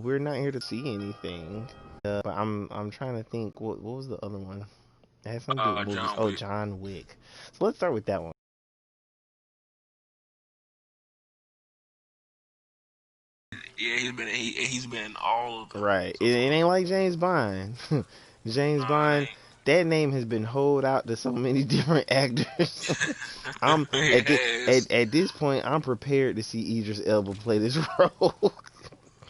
we're not here to see anything. But I'm trying to think. What was the other one? It had some good movies. John Oh, Wick. John Wick. So let's start with that one. Yeah, he's been in all of them Right. so It far. ain't like James Bond. James Nah, Bond. it That name has been holed out to so many different actors. I'm ain't. It has. at this point. I'm prepared to see Idris Elba play this role.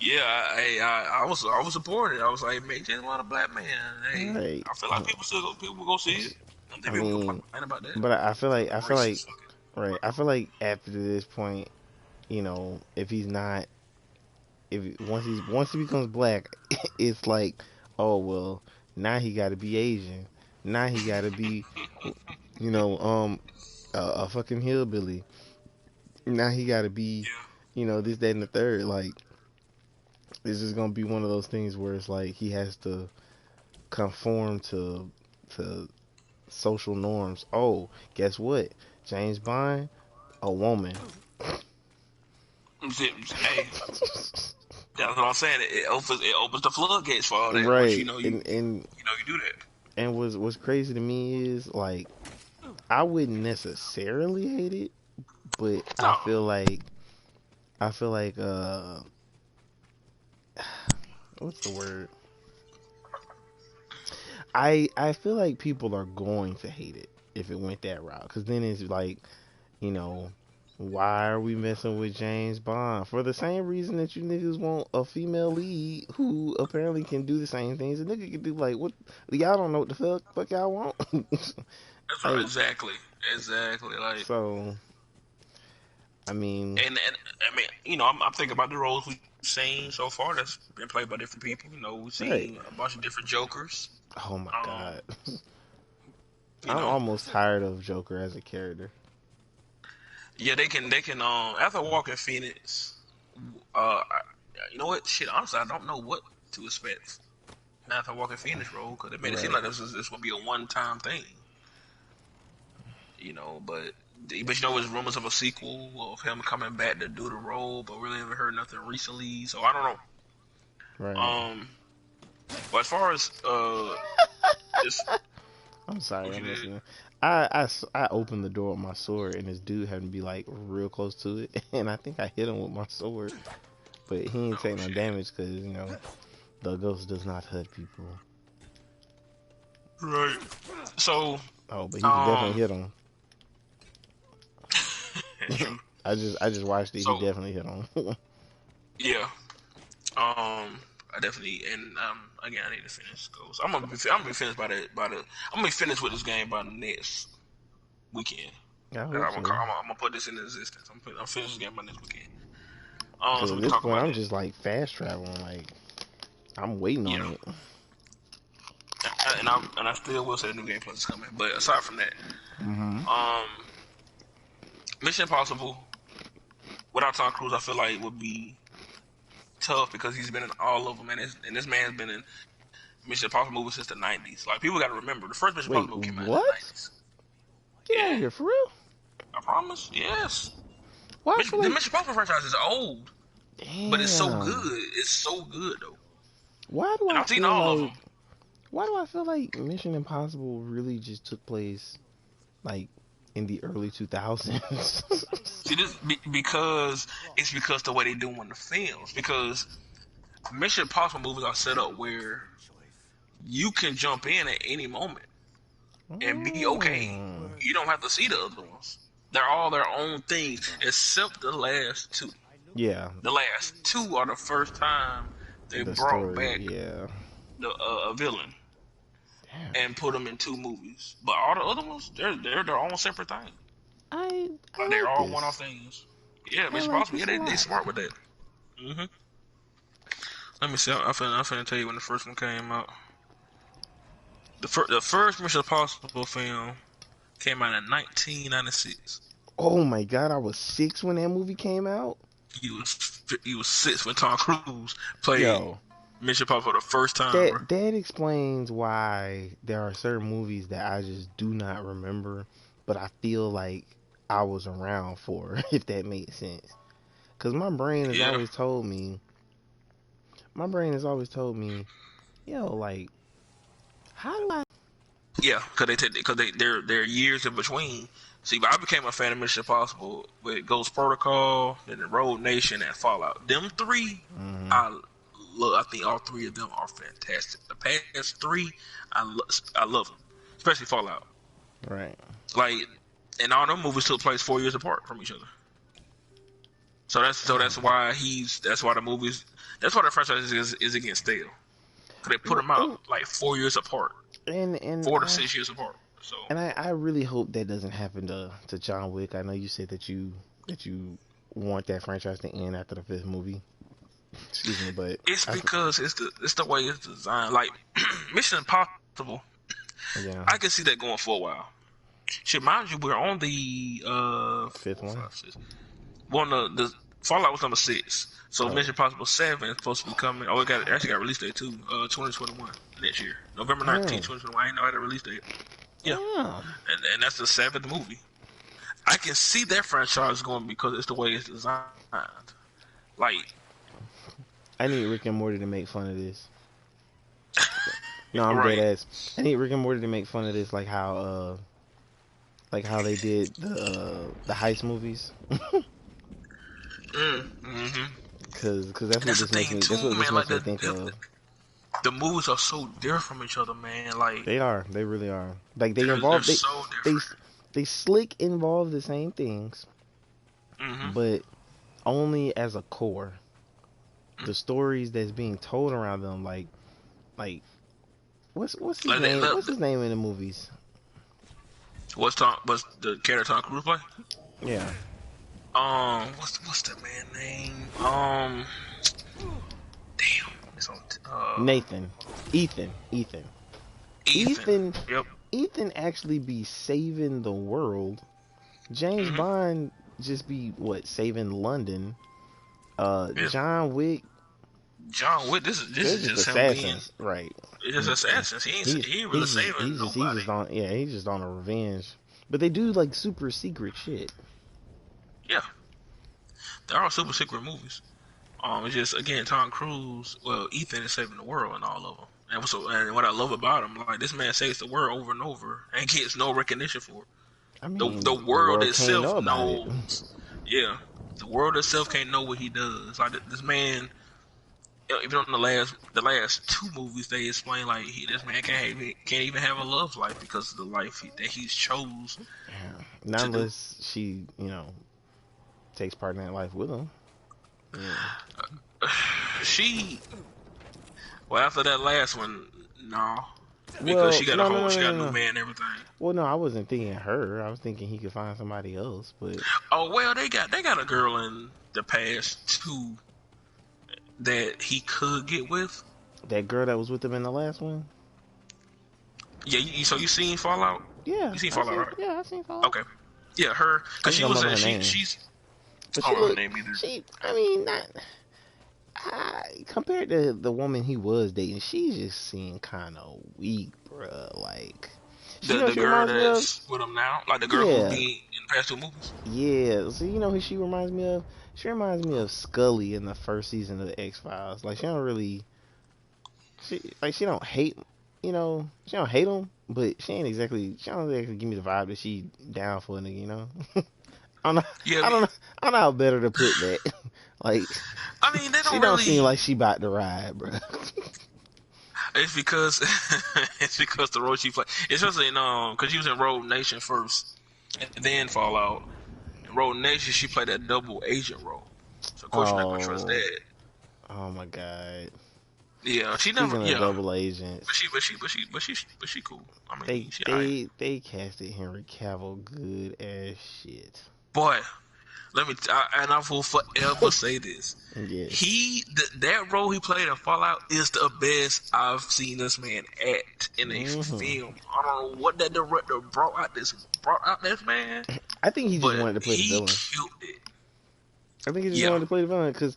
Yeah, I was supported. I was like, man, James Bond a black man. Hey, Right. I feel like people will go see it. I don't I think people mean, complain about that. but I feel Some like of them racist right. I feel like after this point, if he's not, if once he becomes black, it's like, oh well, now he got to be Asian. Now he got to be, you know, a fucking hillbilly. Now he got to be, yeah. this, that, and the third. Like, this is gonna be one of those things where it's like he has to conform to social norms. Oh, guess what? James Bond, a woman. Hey, that's what I'm saying. It opens the floodgates for all that. Once Right. you do that. And what's crazy to me is like I wouldn't necessarily hate it, but No, I feel like what's the word? I feel like people are going to hate it if it went that route, cuz then it's like, you know, why are we messing with James Bond? For the same reason that you niggas want a female lead who apparently can do the same things a nigga can do. Like, what? Y'all don't know what the fuck y'all want. that's right. Like, Exactly. Like, so, I mean, and I mean, I'm thinking about the roles we've seen so far that's been played by different people. We've right. seen a bunch of different Jokers. Oh my Um, god. you I'm know, almost tired of Joker as a character. yeah, they can. After Walking Phoenix, uh, I, you know what? Shit, honestly, I don't know what to expect after Walking Phoenix role because it made it seem Right. like this would be a one-time thing. But there's rumors of a sequel of him coming back to do the role, but really haven't heard nothing recently. So I don't know. Right. Um, but as far as this, I'm sorry, what you I'm did, listening. I opened the door with my sword and this dude happened to be like real close to it and I think I hit him with my sword, but he ain't oh take no shit, damage because the ghost does not hurt people. right? So, Oh, but he definitely um, hit him. true. I just watched it. He So definitely hit him. yeah, I definitely and again I need to finish goals. I'm gonna be finished I'm gonna be finished with this game by the next weekend. I I'm hope gonna, so. I'm gonna put this in existence. I'm finished this game by next weekend. Because So at we can this talk point, about I'm that. just like fast traveling. Like I'm waiting on Yeah, it. and I still will say the new game plus is coming. But aside from that, Hmm. um, Mission Impossible without Tom Cruise, I feel like would be tough because he's been in all of them, and this man's been in Mission Impossible movies since the '90s. Like people got to remember, the first Mission Wait, Impossible movie came out in the what? '90s. Get out of Yeah, here for real? I promise. Yes, Why I feel The like Mission Impossible franchise is old, but it's so damn. good. It's so good though, Why do and I I've seen feel all of like them. why do I feel like Mission Impossible really just took place like in the early 2000s? See this because it's because the way they doing the films. Because Mission Impossible movies are set up where you can jump in at any moment and be okay. Mm. You don't have to see the other ones. They're all their own things, except the last two. Yeah, The last two are the first time they the brought story. back Yeah. a villain Damn. and put them in two movies. But all the other ones, they're their own separate thing. I Like they're like all one-off this. things. Yeah, I Mission like Impossible. this Yeah, a they lot. smart with that. hmm Let me see. I'm finna tell you when the first one came out. The first Mission Impossible film came out in 1996. Oh my god, I was 6 when that movie came out. He was 6 when Tom Cruise played Yo, Mission Impossible for the first time, bro. that explains why there are certain movies that I just do not remember, but I feel like I was around for, if that makes sense. Cause my brain has Yeah, always told me my brain has always told me, yo, like, how do I? Yeah, they're years in between. See, but I became a fan of Mission Impossible with Ghost Protocol, then the Road Nation, and Fallout. Them three, Hmm. I love. I think all three of them are fantastic. The past three, I love them, especially Fallout. Right. Like, and all them movies took place 4 years apart from each other. So that's Damn. why that's why the movies that's why the franchise is against stale. Cause they put Well, them out like 4 years apart, and 4 to 6 years apart. So I really hope that doesn't happen to John Wick. I know you said that you want that franchise to end after the fifth movie. Excuse me, but it's I, because it's the way it's designed. Like Mission Impossible, yeah, I can see that going for a while. Should mind you, we're on the fifth four, one. five, six. Well, the Fallout was number 6. So Oh, Mission Impossible 7 is supposed to be coming. Oh, actually got release date too. 2021 next year, November 19th, damn, 2021. I ain't know had a release date. Yeah, damn. and that's the 7th movie. I can see that franchise going because it's the way it's designed. Like, I need Rick and Morty to make fun of this. No, I'm dead right. ass. I need Rick and Morty to make fun of this, like how they did the heist movies. Mm-hmm. Cause that's And what that's the this makes thing me. too, That's what this man. Like makes me think of. the movies are so different from each other, man. Like They are. They really are. Like they're so they different. they slick involve the same things, Mm-hmm. but only as a core. The stories that's being told around them, like what's his Like they, name? What's the, his name in the movies? what's the character Tom Cruise play? Yeah, What's that man name? Damn, it's on. Nathan, Ethan. Ethan. Ethan Yep. Ethan actually be saving the world. James Mm-hmm. Bond just be what saving London. Yeah. John Wick, John Wick. This they're is just just him being. assassins, right? It's just assassins. He ain't really saving He's nobody. just on he's just on a revenge. But they do like super secret shit. Yeah, they're all super secret movies. It's just again Tom Cruise. Well, Ethan is saving the world in all of them. And what I love about him, like this man saves the world over and over and gets no recognition for it. I The mean, the world world can't itself know about it. knows. Yeah, the world itself can't know what he does. Like this man, even on the last two movies, they explain like this man can't even have a love life because of the life that he's chose Yeah. Not to do. unless she, takes part in that life with him. Yeah. She well after that last one, no, because Well, she got a new no. man and everything. Well, no, I wasn't thinking her. I was thinking he could find somebody else. But Oh well, they got a girl in the past too that he could get with. that girl that was with him in the last one, Yeah, so you seen Fallout? yeah, You seen Fallout, right? I seen Fallout. Okay. Yeah, her, I cause just she don't was remember in, her name. she's, But I she don't remember looked, her name either. I mean, not compared to the woman he was dating, she just seemed kind of weak, bruh. Like, you know, The what she girl reminds me of. that's with him now, like the girl who Yeah, be in the past two movies. yeah. So you know who she reminds me of? She reminds me of Scully in the first season of the X Files. Like she don't really, she don't hate, she don't hate him, but she don't exactly give me the vibe that she down for a nigga. I don't know, Yeah, I don't know, I don't know how better to put that. Like, I mean they she don't don't seem really. like she about to ride, bro. It's because it's because the role she played, especially in because she was in Road Nation first, and then Fallout. In Road Nation, she played that double agent role, so of course you're not gonna trust Oh, that. oh my God. Yeah, she never. Speaking of Yeah, double agents, but she cool. I they mean, she alright. they they casted Henry Cavill good as shit. Boy, and I will forever say this. Yes. That role he played in Fallout is the best I've seen this man act in a Hmm. film. I don't know what that director brought out this man, I think he just but wanted to play the he villain. killed it. I think he just Yeah. wanted to play the villain because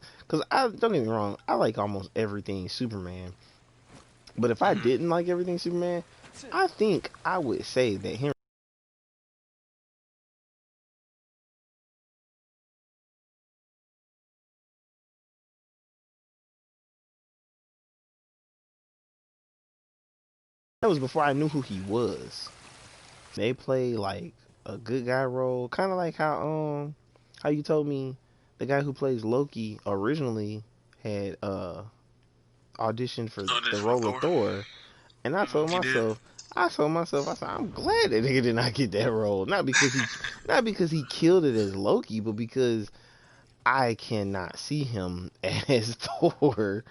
I don't get me wrong, I like almost everything Superman. But if I Mhm. didn't like everything Superman, I think I would say that Henry that was before I knew who he was. They play like a good guy role, kind of like how you told me the guy who plays Loki originally had auditioned for Oh, the this for role of Thor. Thor, and He did. I told myself, I said, I'm glad that nigga did not get that role, not because he killed it as Loki, but because I cannot see him as Thor,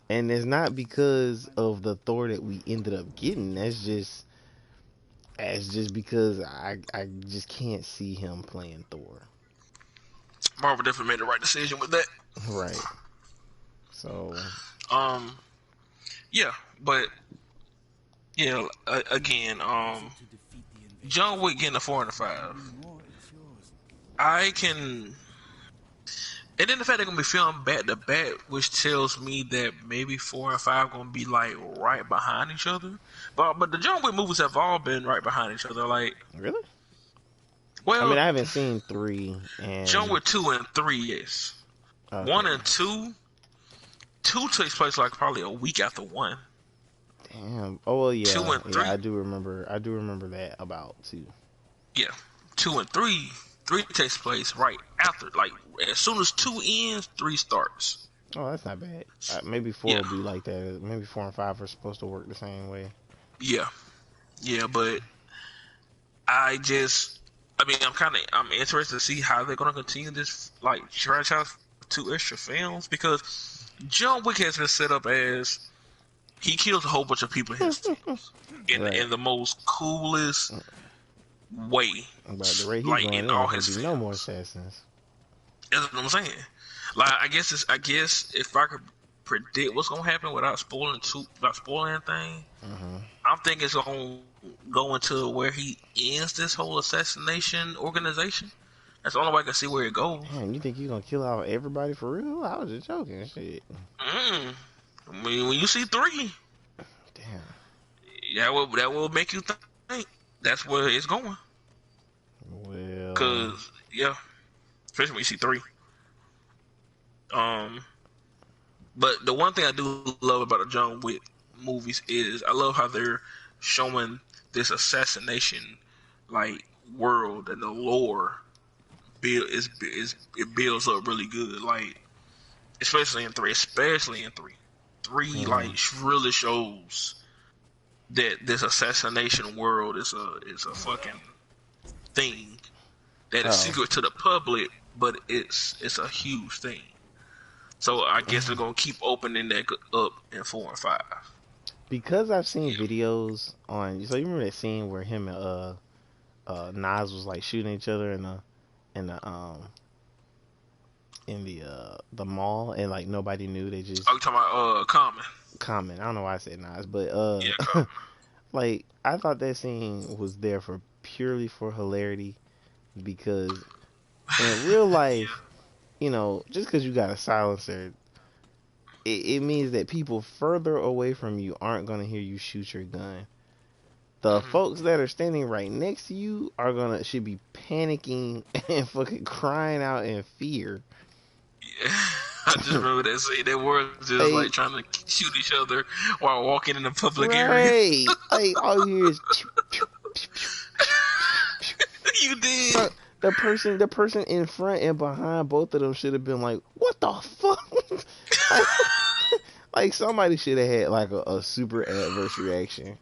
and it's not because of the Thor that we ended up getting. That's just because I just can't see him playing Thor. Marvel definitely made the right decision with that. Right. So Um, yeah, but yeah, again, John Wick getting a 4 and a 5. I can, and then the fact they're gonna be filmed back to back, which tells me that maybe 4 and 5 gonna be like right behind each other. But the John Wick movies have all been right behind each other. Like, really, I mean, well, I haven't seen three John and Wick 2 and 3, yes. One okay. and two takes place like probably a week after one. Damn. Oh well, Two yeah, and yeah. three, I do remember. I do remember that about too. yeah. 2 and 3, 3 takes place right after. Like as soon as 2 ends, 3 starts. Oh, that's not bad. Maybe four Yeah, will be like that. Maybe four and five are supposed to work the same way. yeah, yeah. But I mean, I'm interested to see how they're gonna continue this like franchise for 2 extra films because John Wick has been set up as he kills a whole bunch of people in his films Right. in the most coolest way, But the rate he like going, in there all ain't gonna his be no more films. assassins. That's what I'm saying. Like I guess if I could predict what's gonna happen without spoiling anything, Hmm. I'm thinking it's gonna go into where he ends this whole assassination organization. That's the only way I can see where it goes. Damn, you think you gonna kill out everybody for real? I was just joking. Shit. Mm. I mean, when you see 3, Damn. that will make you think that's where it's going. Well, Cause yeah, especially when you see 3. Um, but the one thing I do love about the John Wick movies is I love how they're showing this assassination like world and the lore it builds up really good. Like especially in 3. 3 hmm. like really shows that this assassination world is a fucking thing that is Oh, secret to the public, but it's a huge thing. So I guess they're gonna keep opening that up in 4 and 5. because I've seen Yeah. videos on. So you remember that scene where him and Nas was like shooting each other in the mall, and like nobody knew. They Oh, just you talking about Common? comment. I don't know why I said Nas, but Yeah, Common. like I thought that scene was there for purely for hilarity because in real life, just because you got a silencer, it means that people further away from you aren't gonna hear you shoot your gun. The Hmm. folks that are standing right next to you should be panicking and fucking crying out in fear. Yeah. I just remember that scene. They were just like Like, trying to shoot each other while walking in a public area. right. Like all you hear is pew, pew, pew, pew, pew, pew, pew. You did. Bro, the person in front and behind both of them should have been like, "What the fuck?" like, like somebody should have had like a super adverse reaction.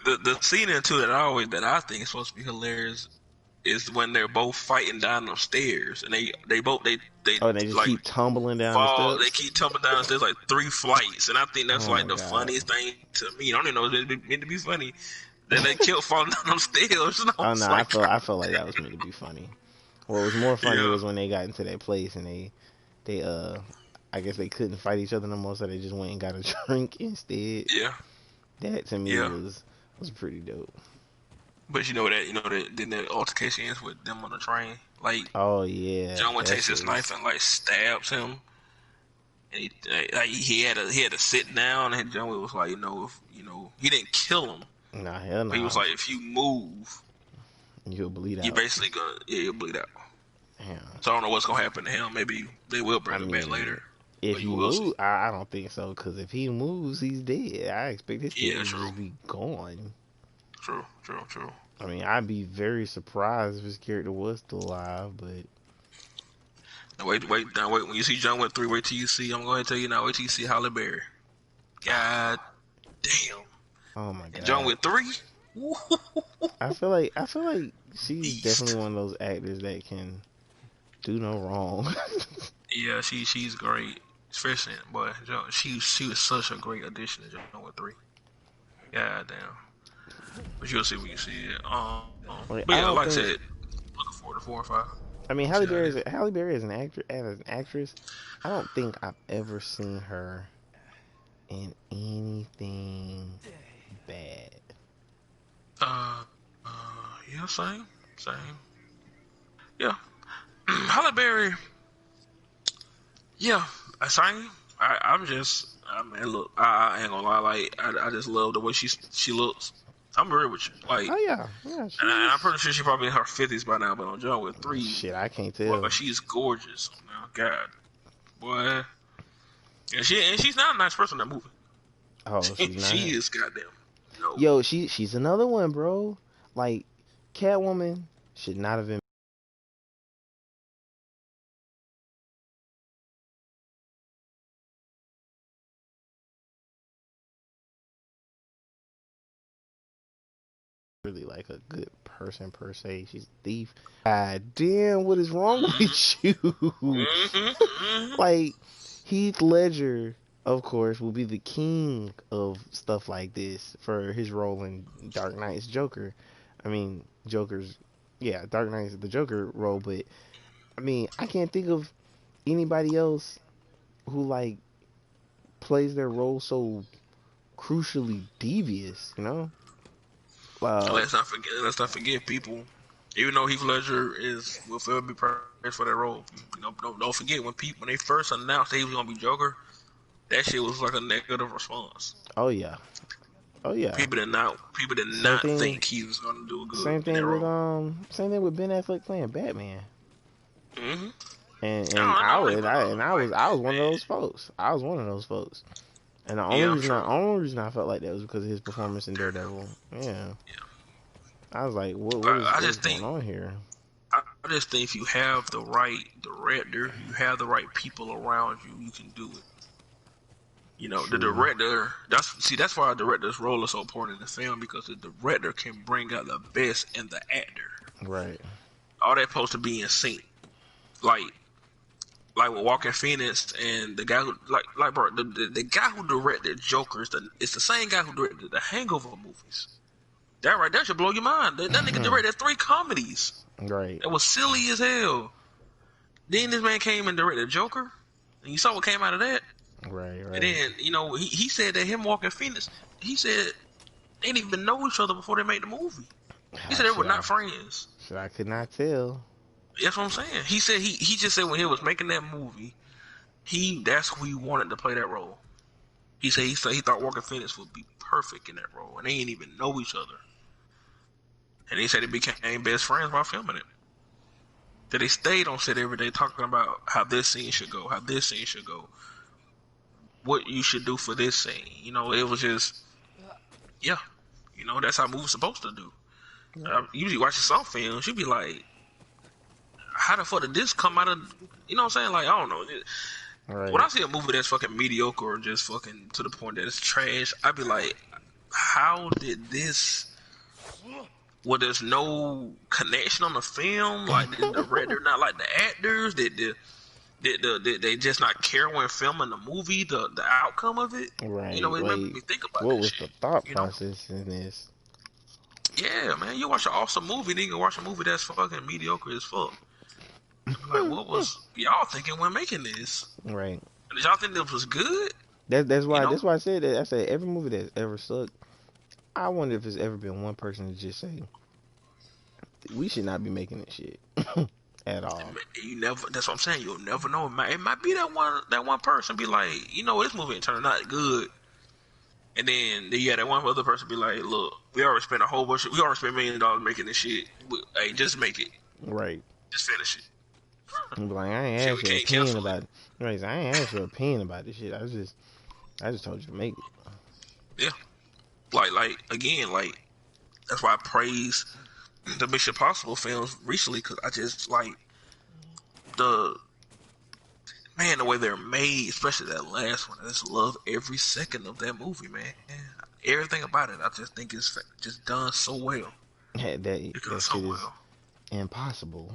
The scene into that I think is supposed to be hilarious is when they're both fighting down the stairs and they Oh, and they just like keep tumbling down the fall. They steps. keep tumbling down the stairs like 3 flights, and I think that's Oh like my the god. funniest thing to me. I don't even know if it's meant to be funny. Then they kept falling down them stairs, and I Oh no, was I like, felt I felt like that was meant to be funny. What was more funny yeah, was when they got into that place and they I guess they couldn't fight each other no more, so they just went and got a drink instead. yeah, That to me yeah. was pretty dope. But you know that then that altercation ends with them on the train. Like Oh yeah, John Wayne that takes shit his knife was. and like stabs him, and he had to sit down, and John Wayne was like, if he didn't kill him, Nah, hell but he was no. like, if you move, You'll bleed you out. basically gonna you'll bleed out. Damn. So I don't know what's gonna happen to him. Maybe they will I bring him back mean, later. If But you he will see. moves, I don't think so. Because if he moves, he's dead. I expect his Yeah, character to true, just be gone. true, true, true. I mean, I'd be very surprised if his character was still alive. But Now wait. When you see John Wick 3, wait till you see. I'm going to tell you now. Wait till you see Halle Berry. God damn. oh my And John god, Wick 3, I feel like she's definitely beast. one of those actors that can do no wrong. Yeah, she's great. Especially, boy, she was such a great addition to John Wick 3. God damn. But you'll see when you see it. Like, But I yeah, don't like I think. said, looking forward to 4 and 5. I mean, See how it is. Halle Berry as an actor, as an actress. I don't think I've ever seen her in anything bad. Uh, yeah, same. Yeah, Halle Berry. Yeah, same. I mean, look, I ain't gonna lie, like, I just love the way she looks. I'm real with you, like, Oh yeah, yeah. and I'm She's pretty sure she's probably in her 50s by now. But on John Wick 3, shit. I can't boy, tell. she's gorgeous. Oh, God, boy, and she's not a nice person in that movie. Oh, she's She not. is goddamn. No, Yo, she's another one, bro. Like Catwoman should not have been really like a good person per se. She's a thief. God damn, what is wrong with you? mm-hmm. Like Heath Ledger, of course, will be the king of stuff like this for his role in Dark Knight's Joker. I mean, Dark Knight's the Joker role, but I mean, I can't think of anybody else who like plays their role so crucially devious, you know? Uh, Let's not forget people. Even though Heath Ledger will forever be praised for that role, don't forget when they first announced that he was gonna be Joker, that shit was like a negative response. oh yeah, oh yeah. People did Same not thing, think he was gonna do good same in that thing with role. Ben Affleck playing Batman. Mm-hmm. And I I don't was even and I, and like I was one of Batman. those folks. I was one of those folks. And Yeah, I'm sure. only reason I felt like that was because of his performance in Daredevil. Yeah, Yeah. I was like, I what is just going think on here? I just think if you have the right director, you have the right people around you, you can do it. The True. director. That's why a director's role is so important in the film because the director can bring out the best in the actor. Right. All that supposed to be in sync. Like like with Walking Phoenix and the guy who like bro, the guy who directed Joker it's the same guy who directed the Hangover movies. That right there should blow your mind. That nigga directed 3 comedies. Right. That was silly as hell. Then this man came and directed Joker, and you saw what came out of that. Right. And Right. then he said that him Walking Phoenix, he said they didn't even know each other before they made the movie. He Ah, said they were not friends. shit, I could not tell. That's what I'm saying. He said he just said when he was making that movie, that's who he wanted to play that role. He said he thought Walker Phoenix would be perfect in that role, and they didn't even know each other. And he said they became best friends while filming it. That they stayed on set every day talking about how this scene should go, what you should do for this scene. It was just yeah. That's how movies supposed to do. Right. Usually watching some films, you'd be like, how the fuck did this come out of? You know what I'm saying? Like I don't know. When Right. I see a movie that's fucking mediocre or just fucking to the point that it's trash, I'd be like, how did this? Well, there's no connection on the film. Like, did the director not like the actors? Did they just not care when filming the movie? The outcome of it? Right. It made Like, me think about what that was shit. the thought You know? process in this? Yeah, man. You watch an awesome movie, then you can watch a movie that's fucking mediocre as fuck. I'm like, what was y'all thinking when making this? Right. Did y'all think this was good? That's You why know? I said that. I said every movie that's ever sucked. I wonder if there's ever been one person to just say we should not be making this shit at all. You never. That's what I'm saying. You'll never know. It might be that one person be like, this movie ain't turning out good. And then that one other person be like, look, we already spent $1 million making this shit. Hey, just make it. Right. Just finish it. And be like, I ain't Shit, we asked your can't opinion cancel it. about it. Right, I ain't asked your opinion about this shit. I just told you to make it. Yeah, like again, like that's why I praise the Mission Possible films recently because I just like the man the way they're made, especially that last one. I just love every second of that movie, man. Everything about it, I just think it's just done so well. It's done That so shit is well. impossible.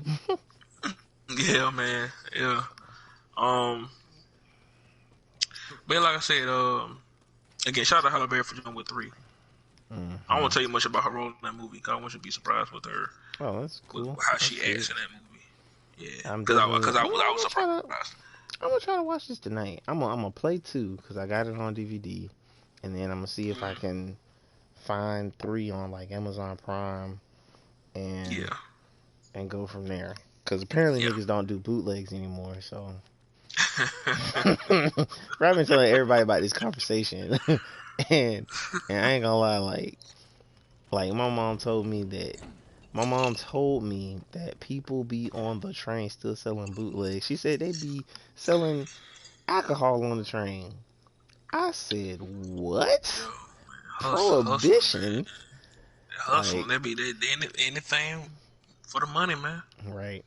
Yeah, man. Yeah. Um, but like I said, again, shout out to Halle Berry for John Wick 3. I don't Hmm. want to tell you much about her role in that movie because I want you to be surprised with her, Oh, that's with cool. how That's she sweet. acts in that movie. Yeah, I'm because definitely. I I'm was gonna try to. surprised. I'm gonna try to watch this tonight. I'm gonna play two because I got it on DVD, and then I'm gonna see if I Mm, can find three on like Amazon Prime and yeah, go from there. Because apparently yeah. niggas don't do bootlegs anymore. So I've been telling everybody about this conversation, and I ain't gonna lie, like my mom told me that people be on the train still selling bootlegs. She said they be selling alcohol on the train. I said, what? Yo, hustling, man. Prohibition? Hustling. Like, They anything for the money, man. right.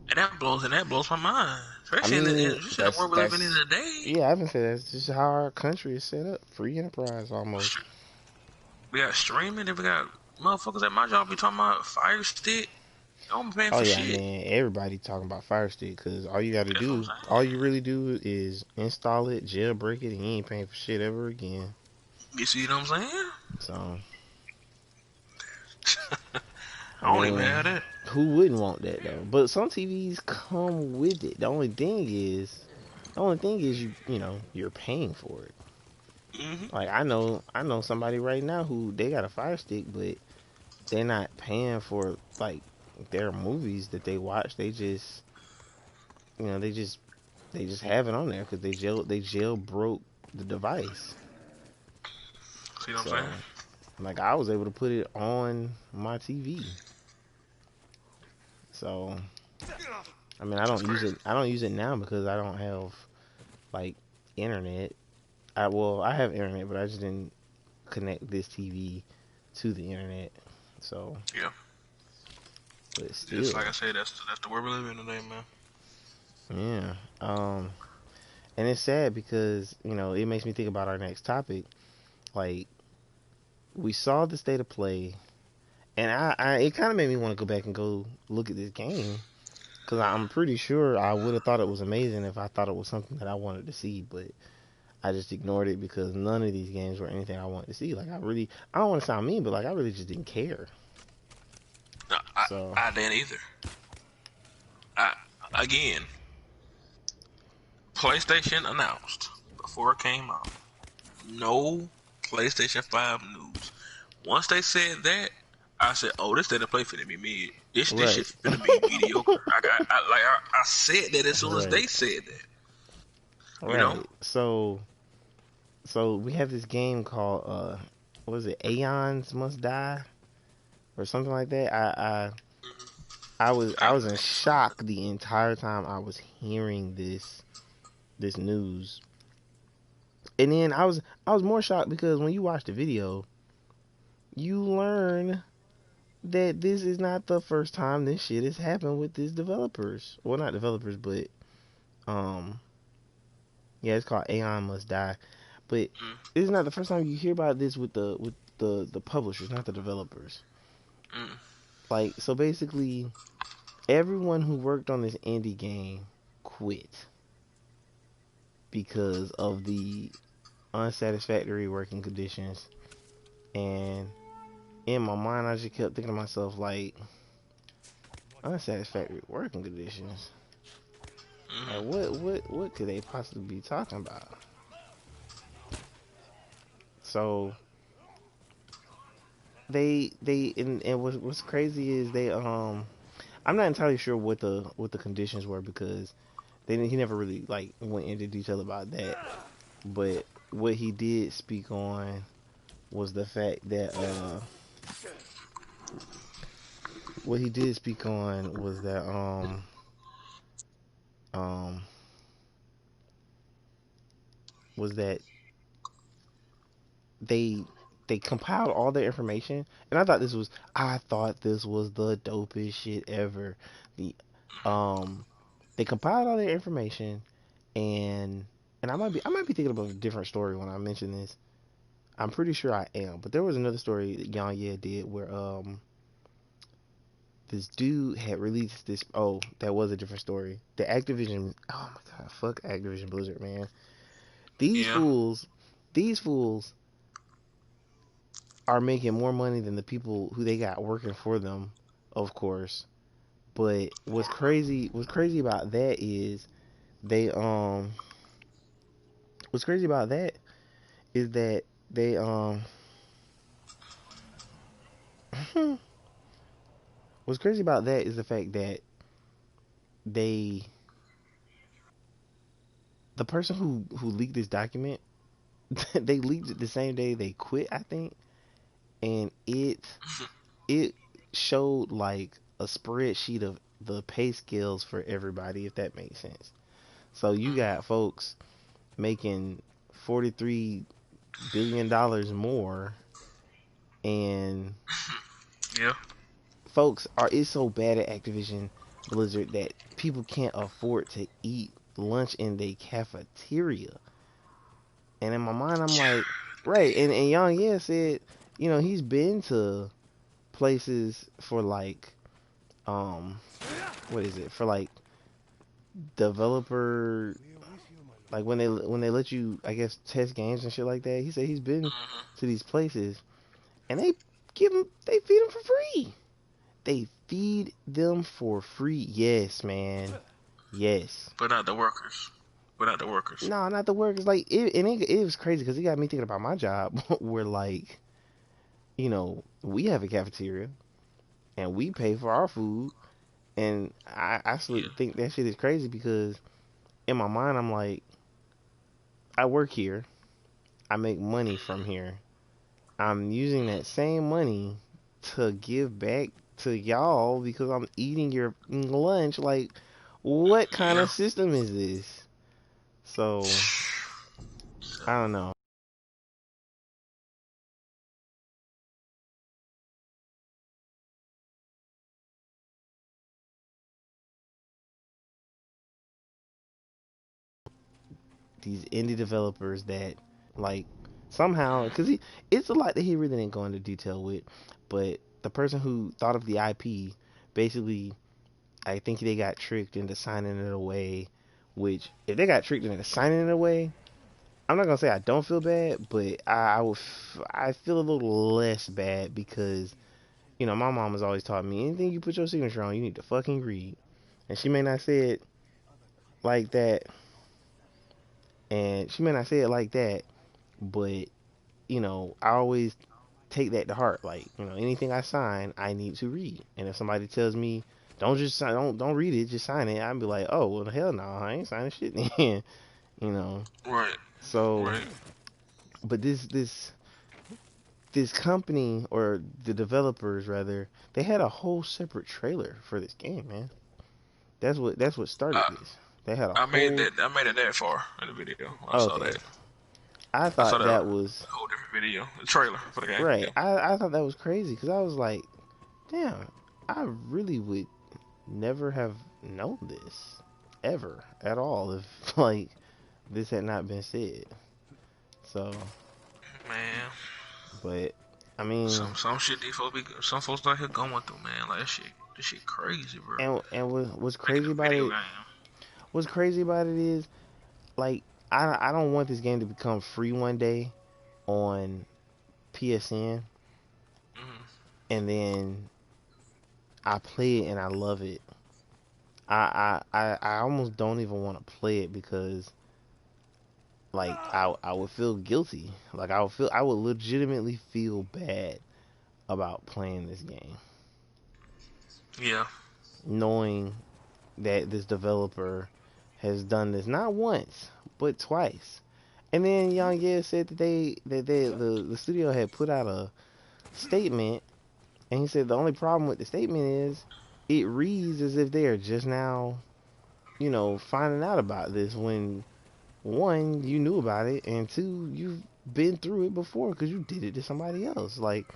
And that blows my mind. I Especially mean, especially in the world we're living in today. yeah, I haven't said that's just how our country is set up. Free enterprise almost. We got streaming, then we got motherfuckers at my job be talking about Fire Stick. I'm paying Oh for yeah, shit. man. Everybody talking about Fire Stick because all you got to That's what I'm do, saying. all you really do is install it, jailbreak it, and you ain't paying for shit ever again. You see what I'm saying? So, I I don't even mean, have that. who wouldn't want that though? But some TVs come with it. The only thing is you know, you're paying for it. Hmm. Like I know somebody right now who they got a Fire Stick, but they're not paying for like their movies that they watch. They just, you know, they just have it on there because they jailbroke the device. See what I'm saying? So like I was able to put it on my TV. So I mean That's crazy. I don't use it now because I don't have like internet. I have internet, but I just didn't connect this TV to the internet. So, Yeah. but Just like still, I said, that's the world we live in today, man. yeah. And it's sad because you know it makes me think about our next topic. Like we saw the state of play, and it kind of made me want to go back and go look at this game because I'm pretty sure I would have thought it was amazing if I thought it was something that I wanted to see, but I just ignored it because none of these games were anything I wanted to see. Like I don't want to sound mean, but like I really just didn't care. No, So I didn't either. I again, PlayStation announced before it came out. No PlayStation 5 news. Once they said that, I said, "Oh, this didn't play finna be mid. This right, shit finna be mediocre." I said that as soon as right, they said that. You know? right. So we have this game called what was it? Aeons Must Die or something like that. I was in shock the entire time I was hearing this news. And then I was more shocked because when you watch the video, you learn that this is not the first time this shit has happened with these developers. Well, not developers, but um, yeah, it's called Aeon Must Die. But Mm, this is not the first time you hear about this with the publishers, not the developers. mm. Like so, basically, everyone who worked on this indie game quit because of the unsatisfactory working conditions. And in my mind, I just kept thinking to myself, like, unsatisfactory working conditions. Like, Hmm. what could they possibly be talking about? So and what's crazy is I'm not entirely sure what the conditions were because he never really like went into detail about that. But what he did speak on was the fact that what he did speak on was that um, was that they they compiled all their information, and I thought this was the dopest shit ever. The they compiled all their information, and I might be thinking about a different story when I mention this. I'm pretty sure I am, but there was another story that Young Yeah did where this dude had released this. Oh, that was a different story. The Activision. Oh my god, fuck Activision Blizzard, man. These Yeah. fools, these fools are making more money than the people who they got working for them, of course. But what's crazy about that is they what's crazy about that is that they what's crazy about that is the fact that they the person who leaked this document they leaked it the same day they quit, I think, and it showed like a spreadsheet of the pay scales for everybody, if that makes sense. So you got folks making $43 billion more, and Yeah. folks are it's so bad at Activision Blizzard that people can't afford to eat lunch in their cafeteria. And in my mind, I'm like, right. And Young Yeah said, he's been to places for like, what is it? For like developer, like when they let you, I guess, test games and shit like that. He said he's been to these places, and they feed him for free. They feed them for free. Yes, man. Yes. But not the workers. But not the workers. No, not the workers. Like it was crazy because it got me thinking about my job, where like, we have a cafeteria and we pay for our food, and I Yeah. actually think that shit is crazy because in my mind I'm like, I work here, I make money from here, I'm using that same money to give back to y'all because I'm eating your lunch. Like, what kind Yeah. of system is this? So I don't know. These indie developers that like somehow because it's a lot that he really didn't go into detail with, but the person who thought of the IP basically, I think they got tricked into signing it away. Which if they got tricked into signing it away, I'm not gonna say I don't feel bad, but I feel a little less bad because my mom has always taught me anything you put your signature on, you need to fucking read. And she may not say it like that, and she may not say it like that, but I always take that to heart. Like, anything I sign, I need to read. And if somebody tells me don't just sign, don't read it, just sign it, I'd be like, oh well, hell no, I ain't signing shit then. you know. Right. So, Right. but this company or the developers rather, they had a whole separate trailer for this game, man. That's what started I, this. They had a I made whole that. I made it that far in the video. I saw okay. that. I I saw thought that that was whole different video, the trailer for the game. right. Yeah. I thought that was crazy because I was like, damn, I really would never have known this ever at all if like this had not been said. So, Man, but I mean, some shit these folks some folks out here going through, man. Like this shit crazy, bro. and what's Making crazy a about video it? game. What's crazy about it is like I don't want this game to become free one day on PSN, Hmm. and then I play it and I love it. I almost don't even want to play it because like I would feel guilty. Like I would legitimately feel bad about playing this game, Yeah. knowing that this developer has done this not once but twice. And then Young Yeah said the studio had put out a statement, and he said the only problem with the statement is it reads as if they are just now finding out about this when one, you knew about it, and two, you've been through it before because you did it to somebody else. Like,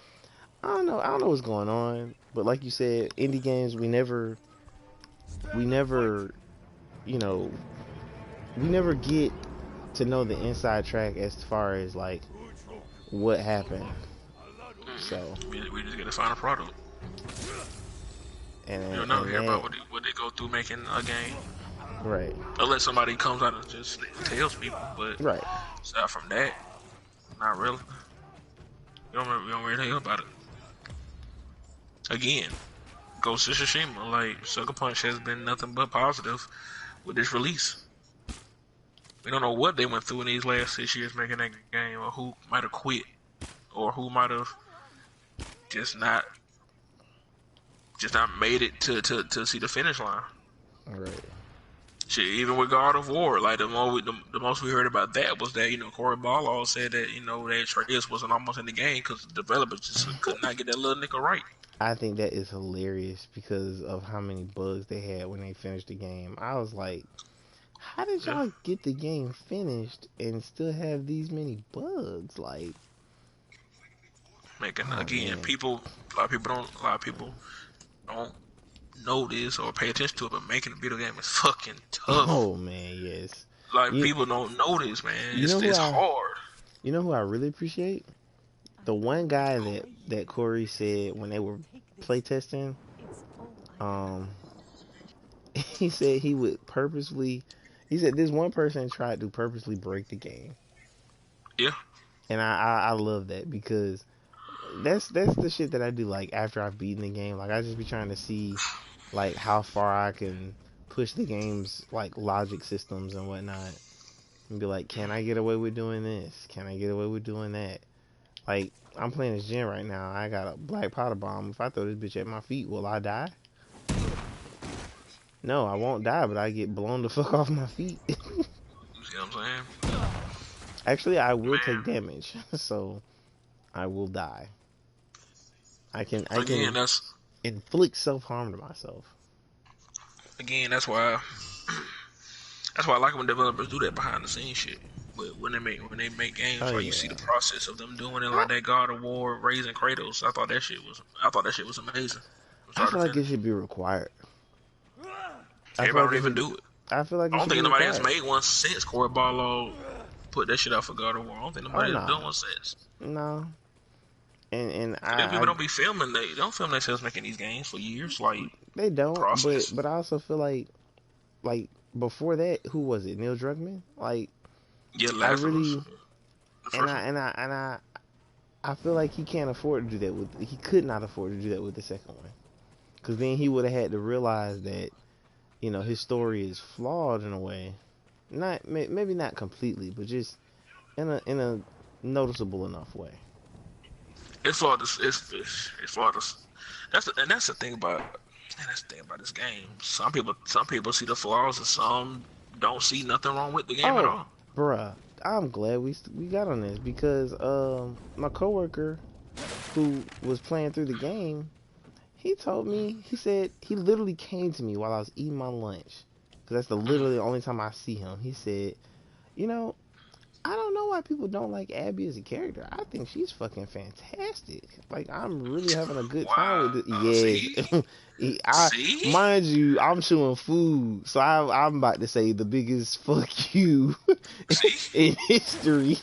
I don't know what's going on, but like you said, indie games, we never, you know, we never get to know the inside track as far as like what happened. So, We just get a final product. You'll never and hear about that, what they go through making a game, right, unless somebody comes out and just tells people. But right. aside from that, not really. You don't really hear about it. Again, Ghost of Tsushima, like Sucker Punch has been nothing but positive with this release. We don't know what they went through in these last 6 years making that game, or who might have quit, or who might have just not made it to see the finish line. Right. Shit, even with God of War, like the most we heard about that was that Corey Barlow said that that Atreus wasn't almost in the game because the developers just could not get that little nigga right. I think that is hilarious because of how many bugs they had when they finished the game. I was like, how did Yeah, y'all get the game finished and still have these many bugs? Like, making oh again, man. a lot of people don't know this or pay attention to it, but making a video game is fucking tough. Oh man, yes. Like You people don't know this, man. you know who It's I hard. you know who I really appreciate? The one guy that Corey said when they were playtesting, um, he said he would purposely. He said this one person tried to purposely break the game, Yeah, and I love that because that's the shit that I do. Like after I've beaten the game, like I just be trying to see like how far I can push the game's like logic systems and whatnot, and be like, can I get away with doing this? Can I get away with doing that? Like I'm playing this gen right now. I got a black powder bomb. If I throw this bitch at my feet, will I die? No, I won't die, but I get blown the fuck off my feet. you see what I'm saying, Actually, I will take man? damage, so I will die. I Again, can inflict self harm to myself. that's why I like when developers do that behind the scenes shit. But when they make Oh games, right, you see the yeah, process of them doing it, I like that God of War raising Kratos. I thought that shit was amazing from I start to feel like it finish. should be required. I feel Everybody like don't it even should. do it. I feel like I it don't should be think nobody has required. made one since Corey Barlow put that shit out for God of War. I don't think Oh nobody has no, done one since. no, and Because people I don't be filming. They don't film themselves making these games for years. Like they don't, process. but I also feel like before that, who was it? Neil Druckmann. Like Yeah, I Last of Us, really the and first one. I feel like he can't afford to do that with. He could not afford to do that with the second one, because then he would have had to realize that his story is flawed in a way, not maybe not completely, but just in a noticeable enough way. It's flawed. It's flawed. That's the thing about this game. Some people see the flaws, and some don't see nothing wrong with the game at Oh, all. bruh, I'm glad we got on this because my coworker who was playing through the game, he told me he said he literally came to me while I was eating my lunch because that's the literally the only time I see him. He said, you know, I don't know why people don't like Abby as a character. I think she's fucking fantastic. Like I'm really having a good time with it. Wow. Yes, See, I see, mind you, I'm chewing food, so I'm about to say the biggest fuck you see. in history